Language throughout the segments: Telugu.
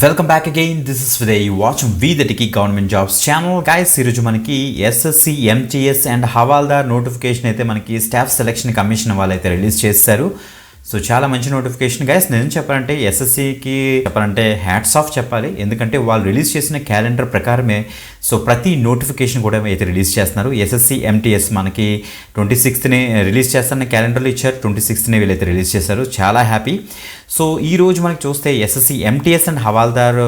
Welcome back again. This is విదయ్ వాచింగ్ వి ద టికీ గవర్నమెంట్ జాబ్స్ ఛానల్. గైస్, ఈరోజు మనకి SSC MTS and havildar notification అయితే మనకి స్టాఫ్ సెలక్షన్ కమిషన్ వాళ్ళు అయితే రిలీజ్ చేస్తారు. సో చాలా మంచి నోటిఫికేషన్ గైస్. నేను చెప్పాలంటే ఎస్ఎస్సికి చెప్పాలంటే హ్యాట్స్ ఆఫ్ చెప్పాలి. ఎందుకంటే వాళ్ళు రిలీజ్ చేసిన క్యాలెండర్ ప్రకారమే సో ప్రతి నోటిఫికేషన్ కూడా అయితే రిలీజ్ చేస్తున్నారు. ఎస్ఎస్సి ఎంటీఎస్ మనకి 26th రిలీజ్ చేస్తారని క్యాలెండర్లో ఇచ్చారు. 26th వీళ్ళైతే రిలీజ్ చేశారు. చాలా హ్యాపీ. సో ఈ రోజు మనకి చూస్తే SSC MTS and havildar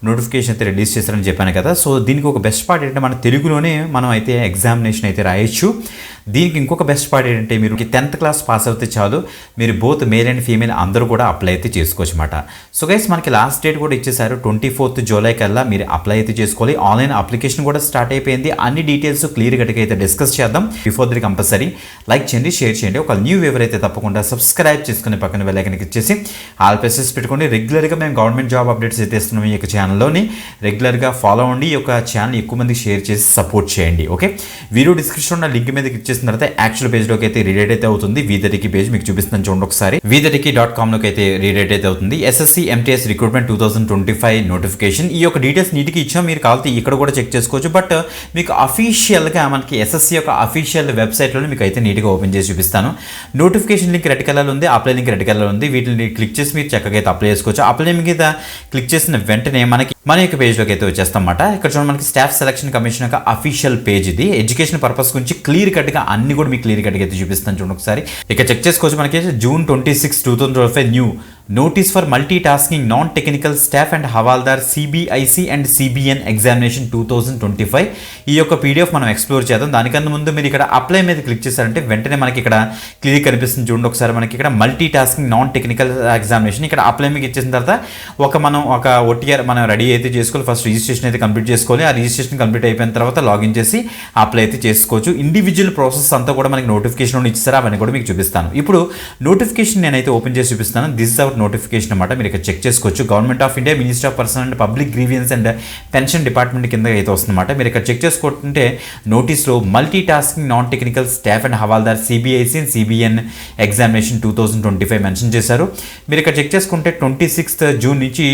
notification అయితే రిలీజ్ చేస్తారని చెప్పాను కదా. సో దీనికి ఒక బెస్ట్ పార్ట్ ఏంటంటే మన తెలుగులోనే మనం అయితే ఎగ్జామినేషన్ అయితే రాయొచ్చు. దీనికి ఇంకొక బెస్ట్ పార్ట్ ఏంటంటే మీరు 10th క్లాస్ పాస్ అవుతే చాలు, మీరు బోత్ మేల్ అండ్ ఫీమేల్ అందరూ కూడా అప్లై అయితే చేసుకోవచ్చు అనమాట. సో గైస్, మనకి లాస్ట్ డేట్ కూడా ఇచ్చేసారు. 24th జూలై కల్లా మీరు అప్లై అయితే చేసుకోవాలి. ఆన్లైన్ అప్లికేషన్ కూడా స్టార్ట్ అయిపోయింది. అన్ని డీటెయిల్స్ క్లియర్గా అయితే డిస్కస్ చేద్దాం. బిఫోర్ దట్ కంపల్సరీ లైక్ చేయండి, షేర్ చేయండి. ఒక న్యూ వ్యూవర్ అయితే తప్పకుండా సబ్స్క్రైబ్ చేసుకుని పక్కన బెల్ ఐకాన్ ఇచ్చేసి ఆల్ ప్రెసెస్ పెట్టుకోండి. రెగ్యులర్గా మేము గవర్నమెంట్ జాబ్ అప్డేట్స్ అయితే ఇస్తున్నాం. ఈ యొక్క ఛానల్లోని రెగ్యులర్గా ఫాలో అవ్వండి. ఈ యొక్క ఛానల్ ఎక్కువ మంది షేర్ చేసి సపోర్ట్ చేయండి. ఓకే, వీడియో డిస్క్రిప్షన్ ఉన్న లింక్ మీద క్లిక్ చేసిన తర్వాత యాక్చువల్ పేజ్లోకి అయితే రీడైట్ అయితే అవుతుంది. వీదటికి పేజ్ మీకు చూపిస్తాను చూడండి ఒకసారి. వీదటికి.com లోకి అయితే రీడైట్ అయితే అవుతుంది. SSC MTS recruitment 2025 notification. ఈ యొక్క డీటెయిల్స్ నీటికి ఇచ్చాం. మీరు కావాలంటే ఇక్కడ కూడా చెక్ చేసుకోవచ్చు. బట్ మీకు అఫీషియల్గా మనకి ఎస్ఎస్సి యొక్క అఫీషియల్ వెబ్సైట్లోనే మీకు అయితే నీట్గా ఓపెన్ చేసి చూపిస్తాను. నోటిఫికేషన్ లింక్ రెడ్ కలర్ ఉంది, అప్లై లింక్ రెడ్ కలర్ ఉంది. వీటిని క్లిక్ చేసి మీరు చక్కగా అయితే అప్లై చేసుకోవచ్చు. అప్లై మీద క్లిక్ చేసిన వెంటనే మనకి మన యొక్క పేజ్లోకి అయితే వచ్చేస్తాం అన్నమాట. ఇక్కడ చూడండి, మనకి స్టాఫ్ సెలక్షన్ కమిషన్ యొక్క అఫీషియల్ పేజ్ ఇది. ఎడ్యుకేషన్ పర్పస్ గురించి క్లియర్ కట్గా అన్ని కూడా మీకు క్లియర్ కట్గా అయితే చూపిస్తాను చూడండి ఒకసారి. ఇక చెక్ చేసుకోవచ్చు. మనకి June 26, 2025 new notice for multi tasking non technical staff and havildar CBIC and CBN examination 2025. ఈ యొక్క పీడిఎఫ్ మనం ఎక్స్ప్లోర్ చేద్దాం. దానికన్నా ముందు మీరు ఇక్కడ అప్లై మీద క్లిక్ చేశారంటే వెంటనే మనకి ఇక్కడ క్లియర్ కనిపిస్తుంది చూడండి ఒకసారి. మనకి ఇక్కడ multi tasking non technical examination ఇక్కడ అప్లై మీకు ఇచ్చేసిన తర్వాత మనం ఒక OTR మనం రెడీ అయితే చేసుకోవాలి. ఫస్ట్ రిజిస్ట్రేషన్ అయితే కంప్లీట్ చేసుకోవాలి. ఆ రిజిస్ట్రేషన్ కంప్లీట్ అయిపోయిన తర్వాత లాగిన్ చేసి అప్లై అయితే చేసుకోవచ్చు. ఇండివిజువల్ ప్రాసెస్ అంతా కూడా మనకి నోటిఫికేషన్ ఇచ్చారు. అవన్నీ కూడా మీకు చూపిస్తాను. ఇప్పుడు నోటిఫికేషన్ నేనైతే ఓపెన్ చేసి చూపిస్తాను. దిస్ ఇస్ అవర్ నోటిఫికేషన్ అనమాట. మీరు ఇక్కడ చెక్ చేసుకోవచ్చు. Government of India minister of personnel and public grievances and pension department కింద అయితే వస్తుందన్నమాట. మీరు ఇక్కడ చెక్ చేసుకుంటే నోటీస్లో multi tasking non technical staff and havildar CBIC and CBN examination 2025 mention చేశారు. మీరు ఇక్కడ చెక్ చేసుకుంటే 26th జూన్ నుంచి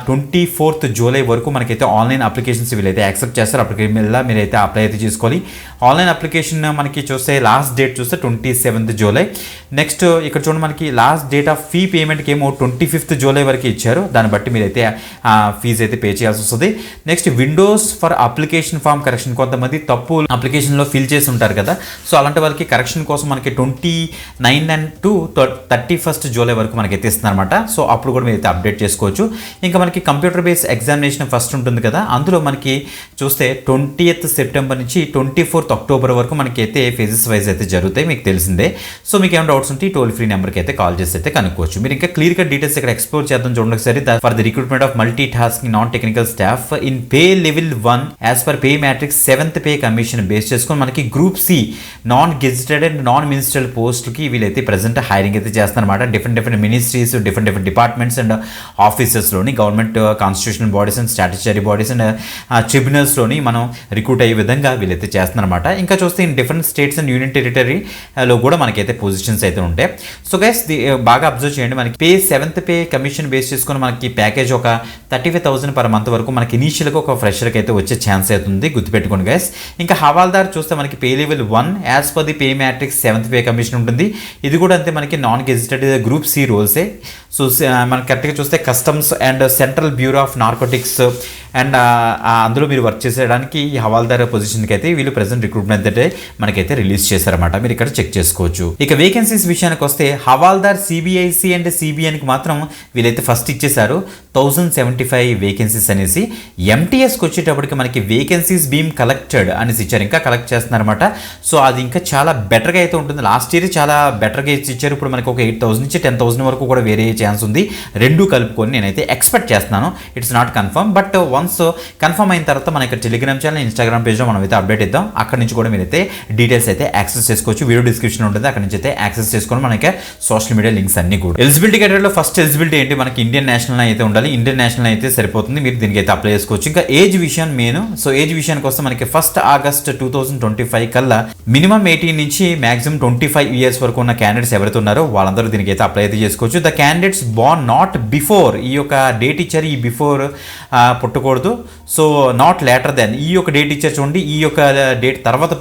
24th జూలై వరకు మనకైతే ఆన్లైన్ అప్లికేషన్స్ వీళ్ళైతే యాక్సెప్ట్ చేస్తారు. అప్లికేషన్ మీద మీరైతే అప్లై అయితే చేసుకోవాలి. ఆన్లైన్ అప్లికేషన్ మనకి చూస్తే లాస్ట్ డేట్ చూస్తే 27th జూలై. నెక్స్ట్ ఇక్కడ చూడండి, మనకి లాస్ట్ డేట్ ఆఫ్ ఫీ పేమెంట్కి ఏమో 25th జూలై వరకు ఇచ్చారు. దాన్ని బట్టి మీరైతే ఫీజు అయితే పే చేయాల్సి వస్తుంది. Next windows for application form correction. కొంతమంది తప్పు అప్లికేషన్లో ఫిల్ చేసి ఉంటారు కదా. సో అలాంటి వాళ్ళకి కరెక్షన్ కోసం మనకి 29 and 31st జూలై వరకు మనకైతే ఇస్తున్నారు అనమాట. సో అప్పుడు కూడా మీరైతే అప్డేట్ చేసుకోవచ్చు. ఇంకా మనకి కంప్యూటర్ బేస్ ఎగ్జామినేషన్ ఫస్ట్ ఉంటుంది కదా, అందులో మనకి చూస్తే 20th సెప్టెంబర్ నుంచి 24th అక్టోబర్ వరకు మనకి అయితే ఫేజెస్ వైజ్ అయితే జరుగుతాయి. మీకు తెలిసిందే. సో మీకు ఏమైనా డౌట్స్ ఉంటే టోల్ ఫ్రీ నెంబర్కి అయితే కాల్ చేసి అయితే కనుక్కోవచ్చు. మీరు ఇంకా క్లియర్ కట్ డీటెయిల్స్ ఇక్కడ ఎక్స్ప్లోర్ చేద్దాం చూడండి ఒకసారి. For the recruitment of multi tasking non technical staff in pay level 1 as per pay matrix 7th pay commission base చేసుకొని మనకి group C non gazetted and non ministerial పోస్ట్కి వీళ్ళైతే ప్రెసెంట్ హైరింగ్ అయితే చేస్తారన్నమాట. Different ministries, different departments and ఆఫీసెస్లోని government constitutional bodies and statutory bodies and ట్రిబ్యునల్స్లోని మనం రిక్రూట్ అయ్యే విధంగా వీళ్ళైతే చేస్తున్నారన్నమాట. ఇంకా చూస్తే in different states and union టెరిటరీలో కూడా మనకైతే పొజిషన్స్ అయితే ఉంటాయి. సో గైస్, బాగా అబ్జర్వ్ చేయండి. మనకి 7th పే కమిషన్ బేస్ చేసుకుని మనకి ప్యాకేజ్ ఒక 35,000 per month వరకు మనకి ఇనీషియల్గా ఒక ఫ్రెషర్కి అయితే వచ్చే ఛాన్స్ అవుతుంది. గుర్తుపెట్టుకోండి గైస్. ఇంకా హవాల్దార్ చూస్తే మనకి pay level 1 as per the pay matrix 7th pay commission ఉంటుంది. ఇది కూడా అంతే మనకి నాన్ గెజిటెడ్ గ్రూప్ సి రోల్సే. సో మనకి కరెక్ట్గా చూస్తే customs and central bureau of narcotics and అందులో మీరు వర్క్ చేసేయడానికి ఈ హవాల్దార్ పొజిషన్కి అయితే వీళ్ళు ప్రెసెంట్ రిక్రూట్మెంట్ అయితే మనకైతే రిలీజ్ చేశారన్నమాట. మీరు ఇక్కడ చెక్ చేసుకోవచ్చు. ఇక వేకెన్సీస్ విషయానికి వస్తే హవాల్దార్ సిబిఐసి అండ్ సిబిఎన్కి మాత్రం వీళ్ళైతే ఫస్ట్ ఇచ్చేశారు 1075 వేకెన్సీస్ అనేసి. ఎంటీఎస్కి వచ్చేటప్పటికి మనకి వేకెన్సీస్ బీమ్ కలెక్టెడ్ అనేసి ఇచ్చారు. ఇంకా కలెక్ట్ చేస్తున్నారన్నమాట. సో అది ఇంకా చాలా బెటర్గా అయితే ఉంటుంది. లాస్ట్ ఇయర్ చాలా బెటర్గా ఇచ్చారు. ఇప్పుడు మనకి ఒక 8,000 నుంచి 10,000 వరకు కూడా వేరే ఛాన్స్ ఉంది. రెండు కలుపుకొని నేనైతే ఎక్స్పెక్ట్ చేస్తున్నాను. It's not confirm, but once once confirm అయిన తర్వాత మన ఇక్కడ టెలిగ్రామ్ ఛానల్, ఇన్స్టాగ్రామ్ పేజ్లో మనం అయితే అప్డేట్ ఇద్దాం. అక్కడ నుంచి కూడా మీరైతే డీటెయిల్స్ అయితే యాక్సెస్ చేసుకోవచ్చు. వీడియో డిస్క్రిప్షన్ ఉంటుంది, అక్కడ నుంచి అయితే యాక్సెస్ చేసుకొని మనకి సోషల్ మీడియా లింక్స్ అన్ని కూడా. ఎలిజిబిలిటీ కేటగిరీలో ఫస్ట్ ఎలిజిబిలిటీ ఏంటి, మనకి ఇండియన్ నేషనల్ అయితే ఉండాలి. ఇండియన్ నేషనల్ అయితే సరిపోతుంది, మీరు దీనికి అయితే అప్లై చేసుకోవచ్చు. ఇంకా ఏజ్ విషయం మెయిన్. సో ఏజ్ విషయానికి వస్తే మనకి 1 ఆగస్ట్ 2025 కల్లా మినిమం 18 నుంచి మాక్సిమం 25 ఇయర్స్ వరకు ఉన్న క్యాండిడేట్స్ ఎవరైతే ఉన్నారో వాళ్ళందరూ దీనికి అయితే అప్లై అయితే చేసుకోవచ్చు. The candidates born not before, ఈ యొక్క డేట్ ఇచ్చారు, ఈ బిఫోర్ పుట్టకూడదు. సో నాట్ లేటర్ దెన్, ఈ యొక్క డేట్ ఇచ్చారు చూడండి, ఈ యొక్క డేట్ తర్వాత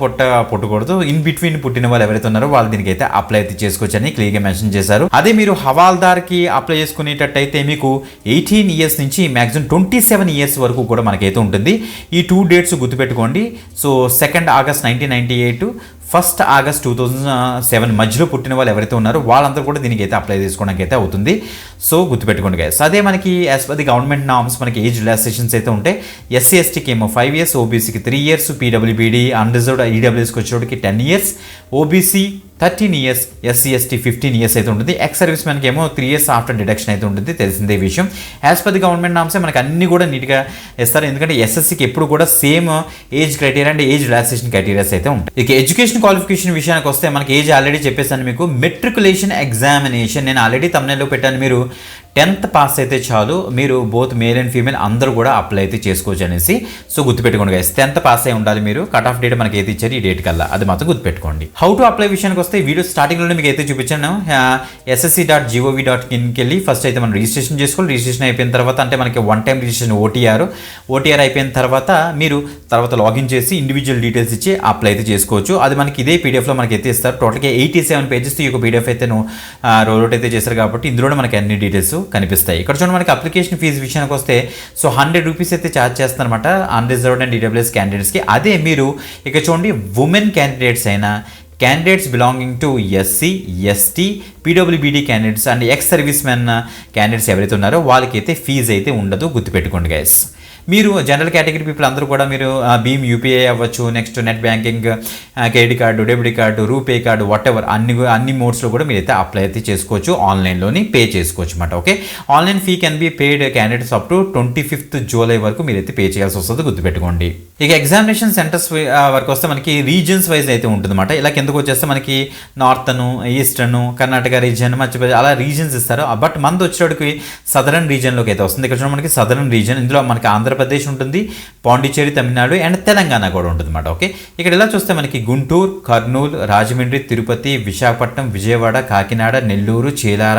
పుట్టకూడదు. ఇన్ బిట్వీన్ పుట్టిన వాళ్ళు ఎవరైతే ఉన్నారో వాళ్ళు దీనికి అయితే అప్లై అయితే చేసుకోవచ్చు అని క్లియర్గా మెన్షన్ చేశారు. అదే మీరు హవాల్దార్కి అప్లై చేసుకునేటట్టయితే మీకు 18 ఇయర్స్ నుంచి మాక్సిమం 27 ఇయర్స్ వరకు కూడా మనకైతే ఉంటుంది. ఈ 2 డేట్స్ గుర్తుపెట్టుకోండి. సో 2 ఆగస్ట్ 1998, 1 ఆగస్ట్ 2007 మధ్యలో పుట్టిన వాళ్ళు ఎవరైతే ఉన్నారో వాళ్ళందరూ కూడా దీనికి అయితే అప్లై చేసుకోవడానికి అయితే అవుతుంది. సో గుర్తుపెట్టుకోండి గైస్. అదే మనకి as per the government norms మనకి ఏజ్ రిలాక్సేషన్స్ అయితే ఉంటాయి. ఎస్సీ ఎస్టీకి ఏమో 5 ఇయర్స్, ఓబీసీకి 3 ఇయర్స్, పీడబ్ల్యూబీడీ అన్రిజర్వ్డ్ ఈడబ్ల్యూఎస్కి వచ్చేటికి 10 years, OBC 13 years, SC ST 15 years అయితే ఉంటుంది. ఎక్స్ సర్వీస్ మ్యాన్కి ఏమో 3 ఇయర్స్ ఆఫ్టర్ డిడక్షన్ అయితే ఉంటుంది, తెలిసిందే విషయం. యాజ్ పర్ ది గవర్నమెంట్ నామ్సే మనకి అన్ని కూడా నీట్గా ఇస్తారు, ఎందుకంటే ఎస్ఎస్సీకి ఎప్పుడు కూడా same age criteria and age relaxation criterias అయితే ఉంటాయి. ఇక ఎడ్యుకేషన్ క్వాలిఫికేషన్ విషయానికి వస్తే మనకి ఏజ్ ఆల్రెడీ చెప్పేసాను మీకు. మెట్రికులేషన్ ఎగ్జామినేషన్ నేను ఆల్రెడీ తమ్నైల్లో పెట్టాను, మీరు 10th పాస్ అయితే చాలు, మీరు బోత్ మేల్ అండ్ ఫీమేల్ అందరూ కూడా అప్లై అయితే చేసుకోవచ్చు అనేసి. సో గుర్తుపెట్టుకోండి గైస్, 10th పాస్ అయి ఉండాలి మీరు. కట్ ఆఫ్ డేట్ మనకి అయితే ఇచ్చారు ఈ డేట్ కల్లా, అది మాత్రం గుర్తుపెట్టుకోండి. హౌ టు అప్లై విషయానికి వస్తే వీడియో స్టార్టింగ్లోనే మీకు అయితే చూపించాను. ssc.gov.inకి వెళ్ళి ఫస్ట్ అయితే మనం రిజిస్ట్రేషన్ చేసుకోవాలి. రిజిస్ట్రేషన్ అయిపోయిన తర్వాత అంటే మనకి 1 టైం రిజిస్ట్రేషన్ ఓటీఆర్ అయిపోయిన తర్వాత మీరు తర్వాత లాగిన్ చేసి ఇండివిజువల్ డీటెయిల్స్ ఇచ్చి అప్లై అయితే చేసుకోవచ్చు. అది మనకి ఇదే పీడిఎఫ్లో మనకి అయితే ఇస్తారు. టోటల్గా 87 పేజెస్ ఈ యొక్క పీడిఎఫ్ అయితే రోల్అవుట్ అయితే చేశారు కాబట్టి ఇందులోనే మనకి అన్ని డీటెయిల్స్ కనిపిస్తాయి. ఇక్కడ చూడండి మనకి అప్లికేషన్ ఫీజు విషయానికి వస్తే సో 100 రూపీస్ అయితే ఛార్జ్ చేస్తారనమాట అన్రిజర్వ్డ్ అండ్ ఈడబ్ల్యూఎస్ క్యాండిడేట్స్కి. అదే మీరు ఇక్కడ చూడండి ఉమెన్ క్యాండిడేట్స్ అయినా, candidates belonging to SC, ST, PWBD candidates and ex service men candidates ఎవరైతే ఉన్నారో వాళ్ళకైతే ఫీజు అయితే ఉండదు, గుర్తుపెట్టుకోండి గైస్. మీరు జనరల్ కేటగిరీ పీపుల్ అందరూ కూడా మీరు భీమ్ యూపీఐ అవ్వచ్చు, next net banking, credit card, debit card, RuPay card, what ever అన్ని మోడ్స్లో కూడా మీరైతే అప్లై అయితే చేసుకోవచ్చు. ఆన్లైన్లోని పే చేసుకోవచ్చు అనమాట. Okay, online fee can be paid candidates up to 25th July వరకు మీరైతే పే చేయాల్సి వస్తుంది, గుర్తుపెట్టుకోండి. ఇక ఎగ్జామినేషన్ సెంటర్స్ వరకు వస్తే మనకి రీజన్స్ వైజ్ అయితే ఉంటుందన్నమాట. ఇలా కిందకు వచ్చేస్తే మనకి నార్థను, ఈస్టర్ను, కర్ణాటక రీజన్, మధ్యప్రదేశ్ అలా రీజన్స్ ఇస్తారు. బట్ మనది వచ్చేటికి సదరన్ రీజన్లోకి అయితే వస్తుంది. ఇక్కడ మనకి సదరన్ రీజన్, ఇందులో మనకి ఆంధ్రప్రదేశ్ ఉంటుంది, పాండిచ్చేరి, తమిళనాడు అండ్ తెలంగాణ కూడా ఉంటుంది అనమాట. ఓకే, ఇక్కడ ఇలా చూస్తే మనకి గుంటూరు, కర్నూలు, రాజమండ్రి, తిరుపతి, విశాఖపట్నం, విజయవాడ, కాకినాడ, నెల్లూరు, చీలార,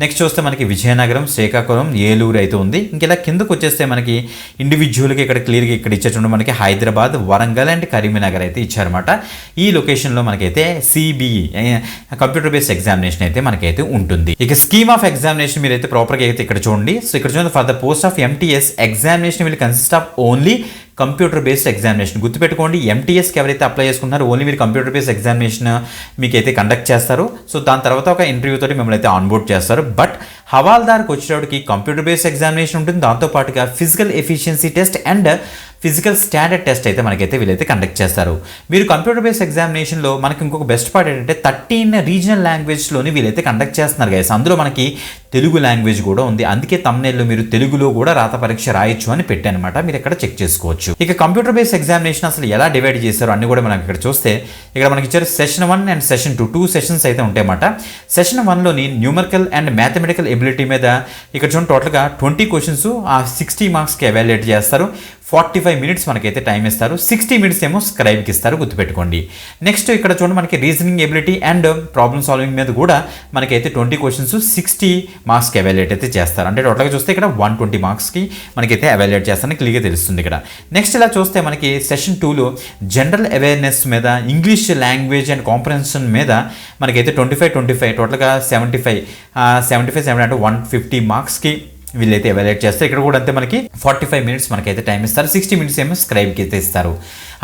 నెక్స్ట్ చూస్తే మనకి విజయనగరం, శ్రీకాకుళం, ఏలూరు అయితే ఉంది. ఇంకెలా కిందకు వచ్చేస్తే మనకి ఇండివిజువల్గా ఇక్కడ క్లియర్గా ఇక్కడ ఇచ్చేటప్పుడు మనకి హైదరాబాద్, వరంగల్ అండ్ కరీంనగర్ అయితే ఇచ్చారన్నమాట. ఈ లొకేషన్లో మనకైతే సిబిఈ కంప్యూటర్ బేస్డ్ ఎగ్జామినేషన్ అయితే మనకైతే ఉంటుంది. ఇక స్కీమ్ ఆఫ్ ఎగ్జామినేషన్ మీరైతే ప్రాపర్గా అయితే ఇక్కడ చూడండి. సో ఇక్కడ చూడండి, for the post of MTS examination will consist of only computer based examination. గుర్తుపెట్టుకోండి, ఎంటీఎస్కి ఎవరైతే అప్లై చేసుకున్నారో ఓన్లీ మీరు కంప్యూటర్ బేస్డ్ ఎగ్జామినేషన్ మీకైతే కండక్ట్ చేస్తారు. సో దాని తర్వాత ఒక ఇంటర్వ్యూ తోటి మిమ్మల్ని అయితే ఆన్బోర్డ్ చేస్తారు. బట్ హవాల్దార్కి వచ్చేటప్పటికి కంప్యూటర్ బేస్డ్ ఎగ్జామినేషన్ ఉంటుంది, దాంతోపాటుగా physical efficiency test and physical standard test అయితే మనకైతే వీళ్ళైతే కండక్ట్ చేస్తారు. మీరు కంప్యూటర్ బేస్డ్ ఎగ్జామినేషన్లో మనకి ఇంకొక బెస్ట్ పార్ట్ ఏంటంటే 13 రీజనల్ లాంగ్వేజ్లోని వీళ్ళైతే కండక్ట్ చేస్తున్నారు గైస్. అందులో మనకి తెలుగు లాంగ్వేజ్ కూడా ఉంది, అందుకే తమ్నైల్లో మీరు తెలుగులో కూడా రాత పరీక్ష రాయొచ్చు అని పెట్టానమాట, మీరు ఇక్కడ చెక్ చేసుకోవచ్చు. ఇక కంప్యూటర్ బేస్డ్ ఎగ్జామినేషన్ అసలు ఎలా డివైడ్ చేశారు అన్ని కూడా మనం ఇక్కడ చూస్తే ఇక్కడ మనకి ఇచ్చారు సెషన్ 1 అండ్ సెషన్ 2 సెషన్స్ అయితే ఉంటాయన్నమాట. సెషన్ 1లోని న్యూమరికల్ అండ్ మ్యాథమెటికల్ ఎబిలిటీ మీద ఇక్కడ చూడండి టోటల్గా 20 క్వశ్చన్స్ ఆ 60 మార్క్స్కి ఎవాల్యుయేట్ చేస్తారు. 45 మినిట్స్ మనకైతే టైం ఇస్తారు, 60 మినిట్స్ ఏమో స్క్రైబ్కి ఇస్తారు, గుర్తుపెట్టుకోండి. నెక్స్ట్ ఇక్కడ చూడండి మనకి reasoning ability and problem solving మీద కూడా మనకైతే 20 క్వశ్చన్స్ 60 మార్క్స్కి ఎవాల్యుయేట్ అయితే చేస్తారు. అంటే టోటల్గా చూస్తే ఇక్కడ 120 మార్క్స్కి మనకైతే ఎవాల్యుయేట్ చేస్తారని క్లియర్గా తెలుస్తుంది ఇక్కడ. నెక్స్ట్ ఇలా చూస్తే మనకి సెషన్ 2లో జనరల్ అవేర్నెస్ మీద, ఇంగ్లీష్ లాంగ్వేజ్ అండ్ కాంప్రహెన్షన్ మీద మనకైతే 25 టోటల్గా 75 అంటే 150 మార్క్స్కి వీళ్ళైతే ఎవాల్యుయేట్ చేస్తారు. ఇక్కడ కూడా అంతే మనకి 45 మినిట్స్ మనకైతే టైం ఇస్తారు, 60 మినిట్స్ ఏమో స్క్రైబ్కి అయితే ఇస్తారు.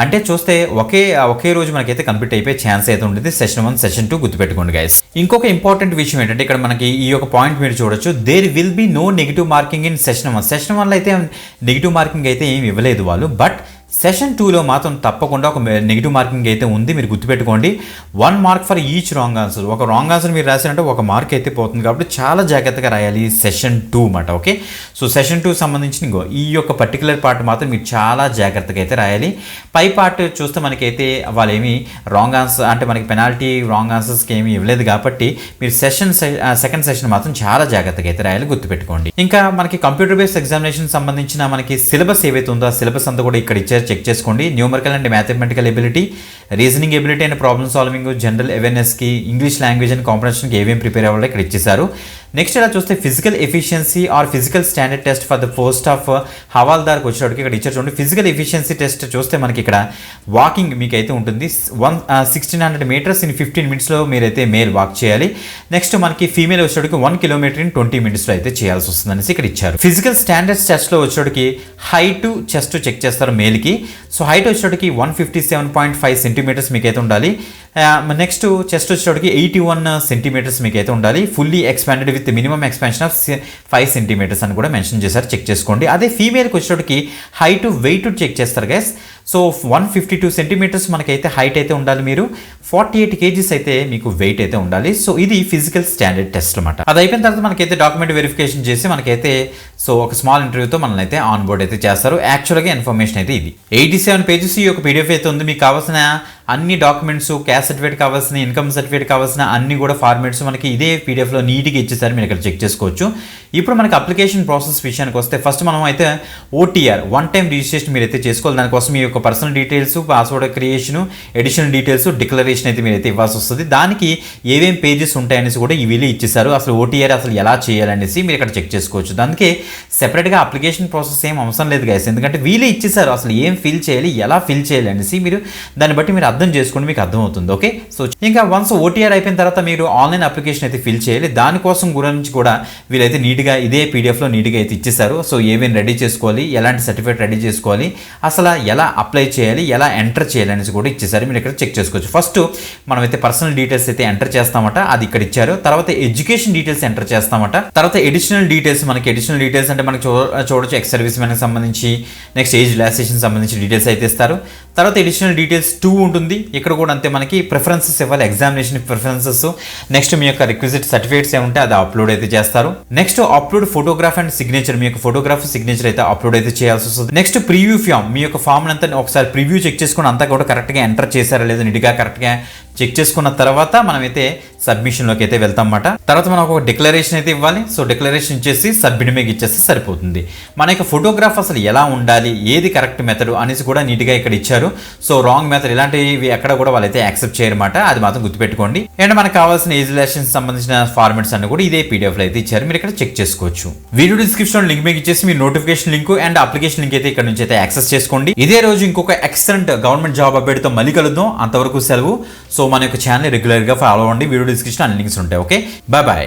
అంటే చూస్తే ఒకే రోజు మనకైతే కంప్లీట్ అయిపోయే ఛాన్స్ అయితే ఉంటుంది సెషన్ 1 సెషన్ 2, గుర్తుపెట్టుకోండి గైస్. ఇంకొక ఇంపార్టెంట్ విషయం ఏంటంటే ఇక్కడ మనకి ఈ యొక్క పాయింట్ మీరు చూడొచ్చు, there will be no negative marking in session 1. Session 1లో అయితే నెగిటివ్ మార్కింగ్ అయితే ఏమి ఇవ్వలేదు వాళ్ళు, బట్ సెషన్ 2లో మాత్రం తప్పకుండా ఒక నెగిటివ్ మార్కింగ్ అయితే ఉంది, మీరు గుర్తుపెట్టుకోండి. 1 mark for each wrong answer. ఒక రాంగ్ ఆన్సర్ మీరు రాసినట్టు 1 మార్క్ అయితే పోతుంది, కాబట్టి చాలా జాగ్రత్తగా రాయాలి సెషన్ 2 మాట. ఓకే, సో సెషన్ 2 సంబంధించిన ఈ యొక్క పర్టికులర్ పార్ట్ మాత్రం మీరు చాలా జాగ్రత్తగా అయితే రాయాలి. పై పార్ట్ చూస్తే మనకైతే వాళ్ళు ఏమి రాంగ్ ఆన్సర్ అంటే మనకి పెనాల్టీ రాంగ్ ఆన్సర్స్కి ఏమి ఇవ్వలేదు, కాబట్టి మీరు సెకండ్ సెషన్ మాత్రం చాలా జాగ్రత్తగా అయితే రాయాలి, గుర్తుపెట్టుకోండి. ఇంకా మనకి కంప్యూటర్ బేస్డ్ ఎగ్జామినేషన్ సంబంధించిన మనకి సిలబస్ ఏవైతే ఉందో ఆ సిలబస్ అంతా కూడా ఇక్కడ ఇచ్చారు, చెక్ చేసుకోండి. Numerical and mathematical ability, reasoning ability and problem solving, general అవేర్నెస్కి, ఇంగ్లీష్ లాంగ్వేజ్ అండ్ కాంప్రహెన్షన్కి ఏమేమి ప్రిపేర్ అవ్వాలో ఇక్కడ ఇచ్చేసారు. నెక్స్ట్ ఇలా చూస్తే physical efficiency or physical standard test for the post of హవాల్దార్కి వచ్చేటప్పటికి ఇక్కడ ఇచ్చారు చూడండి. ఫిజికల్ ఎఫిషియన్సీ టెస్ట్ చూస్తే మనకి ఇక్కడ వాకింగ్ మీకు అయితే ఉంటుంది. 1600 మీటర్స్ ఇన్ 15 మినిట్స్లో మీరైతే మేల్ వాక్ చేయాలి. నెక్స్ట్ మనకి ఫీమేల్ వచ్చేటప్పటికి 1 కిలోమీటర్ ఇన్ 20 మినిట్స్లో అయితే చేయాల్సి వస్తుంది అనేసి ఇక్కడ ఇచ్చారు. ఫిజికల్ స్టాండర్డ్స్ టెస్ట్లో వచ్చేటప్పటికి హైట్ చెస్ట్ చెక్ చేస్తారు మేల్కి. సో హైట్ వచ్చేటప్పటికి 157.5 సెంటీమీటర్స్ మీకైతే ఉండాలి. నెక్స్ట్ చెస్ట్ వచ్చేటప్పటికి 81 సెంటీమీటర్స్ మీకైతే ఉండాలి. Fully expanded with minimum expansion of 5 centimetres అని కూడా మెన్షన్ చేశారు, చెక్ చేసుకోండి. అదే ఫీమేల్కి వచ్చేటప్పటికి హైట్ వెయిట్ చెక్ చేస్తారు గైస్. సో 152 సెంటీమీటర్స్ మనకైతే హైట్ అయితే ఉండాలి, మీరు 48 కేజీస్ అయితే మీకు వెయిట్ అయితే ఉండాలి. సో ఇది ఫిజికల్ స్టాండర్డ్ టెస్ట్ అనమాట. అది అయిపోయిన తర్వాత మనకైతే డాక్యుమెంట్ వెరిఫికేషన్ చేసి మనకైతే సో ఒక స్మాల్ ఇంటర్వ్యూతో మనల్ని అయితే ఆన్ బోర్డ్ అయితే చేస్తారు. యాక్చువల్గా ఇన్ఫర్మేషన్ అయితే ఇది 87 పేజెస్ ఈ యొక్క పీడిఎఫ్ అయితే ఉంది. మీకు కావాల్సిన అన్ని డాక్యుమెంట్స్, క్యాస్ట్ సర్టిఫికేట్ కావాల్సిన, ఇన్కమ్ సర్టిఫికేట్ కావాల్సిన అన్ని కూడా ఫార్మేట్స్ మనకి ఇదే పీడిఎఫ్లో నీట్గా ఇచ్చేసారు, మీరు ఇక్కడ చెక్ చేసుకోవచ్చు. ఇప్పుడు మనకి అప్లికేషన్ ప్రాసెస్ విషయానికి వస్తే ఫస్ట్ మనం అయితే ఓటీఆర్ 1 టైం రిజిస్ట్రేషన్ మీరైతే చేసుకోవాలి. దానికోసం మీ యొక్క personal details, password creation, additional details, declaration అయితే మీరైతే ఇవ్వాల్సి వస్తుంది. దానికి ఏమేం పేజెస్ ఉంటాయనేసి కూడా ఈ వీళ్ళు ఇచ్చేసారు. అసలు ఓటీఆర్ అసలు ఎలా చేయాలనేసి మీరు ఇక్కడ చెక్ చేసుకోవచ్చు. దానికి సెపరేట్గా అప్లికేషన్ ప్రాసెస్ ఏం అవసరం లేదు గైస్, ఎందుకంటే వీళ్ళే ఇచ్చేసారు అసలు ఏం ఫిల్ చేయాలి, ఎలా ఫిల్ చేయాలి అనేసి మీరు దాన్ని బట్టి మీరు అర్థం చేసుకోండి, మీకు అర్థమవుతుంది. ఓకే, సో ఇంకా వన్స్ ఓటీఆర్ అయిపోయిన తర్వాత మీరు ఆన్లైన్ అప్లికేషన్ అయితే ఫిల్ చేయాలి. దానికోసం గురించి కూడా వీళ్ళైతే నీట్గా ఇదే పీడిఎఫ్లో నీట్గా అయితే ఇచ్చేసారు. సో ఏమేమి రెడీ చేసుకోవాలి, ఎలాంటి సర్టిఫికేట్ రెడీ చేసుకోవాలి, అసలు ఎలా అప్లై చేయాలి, ఎలా ఎంటర్ చేయాలి అనేసి కూడా ఇచ్చేసారు, మీరు ఇక్కడ చెక్ చేసుకోవచ్చు. ఫస్ట్ మనమైతే పర్సనల్ డీటెయిల్స్ అయితే ఎంటర్ చేస్తామట, అది ఇక్కడ ఇచ్చారు. తర్వాత ఎడ్యుకేషన్ డీటెయిల్స్ ఎంటర్ చేస్తామట. తర్వాత ఎడిషనల్ డీటెయిల్స్, మనకి ఎడిషనల్ డీటెయిల్స్ అంటే మనకి చూడొచ్చు ఎక్స్ సర్వీస్ మ్యాన్కి సంబంధించి, నెక్స్ట్ ఏజ్ రిలాక్సేషన్ సంబంధించి డీటెయిల్స్ అయితే ఇస్తారు. తర్వాత ఎడిషనల్ డీటెయిల్స్ 2 ఉంటుంది. ఇక్కడ కూడా అంతే మనకి ప్రిఫరెన్సెస్ ఇవ్వాలి, ఎగ్జామినేషన్ ప్రిఫరెన్సెస్. నెక్స్ట్ మీ యొక్క రిక్విజిట్ సర్టిఫికేట్స్ ఏముంటే అది అప్లోడ్ అయితే చేస్తారు. Next upload photograph and signature, మీ యొక్క ఫోటోగ్రాఫ్ సిగ్నేచర్ అయితే అప్లోడ్ అయితే చేయాల్సి వస్తుంది. నెక్స్ట్ ప్రివ్యూ ఫామ్, మీ యొక్క ఫామ్ అంతా ఒకసారి ప్రివ్యూ చెక్ చేసుకుని అంతా కూడా కరెక్ట్గా ఎంటర్ చేశారా లేదా నీట్గా కరెక్ట్గా చెక్ చేసుకున్న తర్వాత మనమైతే సబ్మిషన్లోకి అయితే వెళ్తాం అన్నమాట. తర్వాత మనం ఒక డిక్లరేషన్ అయితే ఇవ్వాలి. సో డిక్లరేషన్ ఇచ్చేసి సబ్మిట్ మీద ఇచ్చేస్తే సరిపోతుంది. మన యొక్క ఫోటోగ్రాఫ్ అసలు ఎలా ఉండాలి, ఏది కరెక్ట్ మెథడ్ అనేసి కూడా నీట్గా ఇక్కడ ఇచ్చారు. సో రాంగ్ మెథడ్ ఇలాంటివి ఎక్కడ కూడా వాళ్ళైతే యాక్సెప్ట్ చేయరన్నమాట, అది మాత్రం గుర్తుపెట్టుకోండి. అండ్ మనకు కావాల్సిన ఏజ్ రిలేషన్స్ సంబంధించిన ఫార్మాట్స్ అన్ని కూడా ఇదే పీడిఎఫ్లో అయితే ఇచ్చారు, మీరు ఇక్కడ చెక్ చేసుకోవచ్చు. వీడియో డిస్క్రిప్షన్ లింక్ మీకు ఇచ్చేసి మీ notification link and application link అయితే ఇక్కడ నుంచి అయితే యాక్సెస్ చేసుకోండి. ఇదే రోజు ఇంకొక ఎక్సలెంట్ గవర్నమెంట్ జాబ్ అప్డేట్తో మళ్ళీ కలుద్దాం, అంతవరకు సెలవు. సో మన యొక్క ఛానల్ రెగ్యులర్గా ఫాలో అవ్వండి, వీడియో డిస్క్రిప్షన్ అన్ని లింక్స్ ఉంటాయి. Okay, bye bye.